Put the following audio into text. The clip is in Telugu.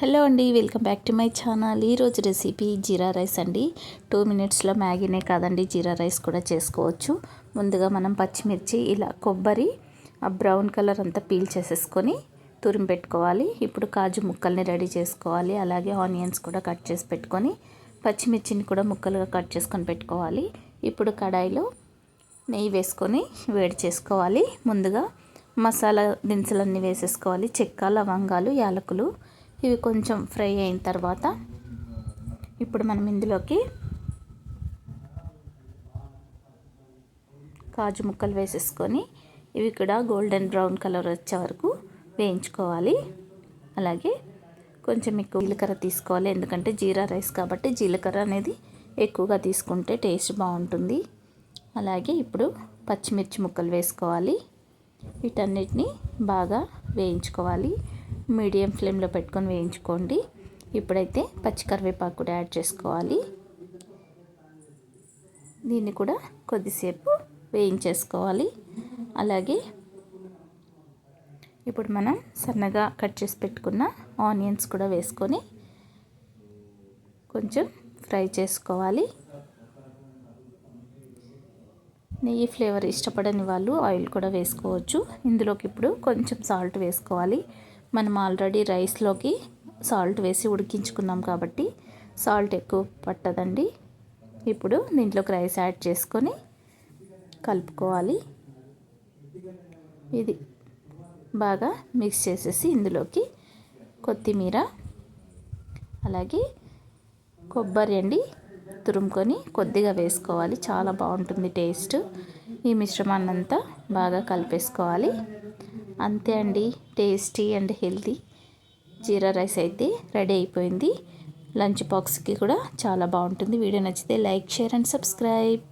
హలో అండి, welcome back to my channel. ఈరోజు రెసిపీ జీరా రైస్ అండి. 2 మినిట్స్లో మ్యాగీనే కాదండి, జీరా రైస్ కూడా చేసుకోవచ్చు. ముందుగా మనం పచ్చిమిర్చి ఇలా కొబ్బరి బ్రౌన్ కలర్ అంతా పీల్ చేసేసుకొని తురిమి పెట్టుకోవాలి. ఇప్పుడు కాజు ముక్కల్ని రెడీ చేసుకోవాలి. అలాగే ఆనియన్స్ కూడా కట్ చేసి పెట్టుకొని పచ్చిమిర్చిని కూడా ముక్కలుగా కట్ చేసుకొని పెట్టుకోవాలి. ఇప్పుడు కడాయిలో నెయ్యి వేసుకొని వేడి చేసుకోవాలి. ముందుగా మసాలా దినుసులన్నీ వేసేసుకోవాలి. చెక్క, లవంగాలు, యాలకులు ఇవి కొంచెం ఫ్రై అయిన తర్వాత ఇప్పుడు మనం ఇందులోకి కాజు ముక్కలు వేసేసుకొని ఇవి కూడా గోల్డెన్ బ్రౌన్ కలర్ వచ్చే వరకు వేయించుకోవాలి. అలాగే కొంచెం ఎక్కువ జీలకర్ర తీసుకోవాలి, ఎందుకంటే జీరా రైస్ కాబట్టి జీలకర్ర అనేది ఎక్కువగా తీసుకుంటే టేస్ట్ బాగుంటుంది. అలాగే ఇప్పుడు పచ్చిమిర్చి ముక్కలు వేసుకోవాలి. వీటన్నిటిని బాగా వేయించుకోవాలి. మీడియం ఫ్లేమ్లో పెట్టుకొని వేయించుకోండి. ఇప్పుడైతే పచ్చి కరివేపాకు కూడా యాడ్ చేసుకోవాలి. దీన్ని కూడా కొద్దిసేపు వేయించేసుకోవాలి. అలాగే ఇప్పుడు మనం సన్నగా కట్ చేసి పెట్టుకున్న ఆనియన్స్ కూడా వేసుకొని కొంచెం ఫ్రై చేసుకోవాలి. నెయ్యి ఫ్లేవర్ ఇష్టపడని వాళ్ళు ఆయిల్ కూడా వేసుకోవచ్చు. ఇందులోకి ఇప్పుడు కొంచెం సాల్ట్ వేసుకోవాలి. మనం ఆల్రెడీ రైస్లోకి సాల్ట్ వేసి ఉడికించుకున్నాం కాబట్టి సాల్ట్ ఎక్కువ పట్టదండి. ఇప్పుడు దీంట్లోకి రైస్ యాడ్ చేసుకొని కలుపుకోవాలి. ఇది బాగా మిక్స్ చేసేసి ఇందులోకి కొత్తిమీర అలాగే కొబ్బరి అండి తురుముకొని కొద్దిగా వేసుకోవాలి. చాలా బాగుంటుంది టేస్ట్. ఈ మిశ్రమాన్ని అంతా బాగా కలిపేసుకోవాలి. అంతే అండి, tasty and healthy jeera rice అయితే రెడీ అయిపోయింది. లంచ్ బాక్స్కి కూడా చాలా బాగుంటుంది. వీడియో నచ్చితే లైక్, షేర్ అండ్ సబ్స్క్రైబ్.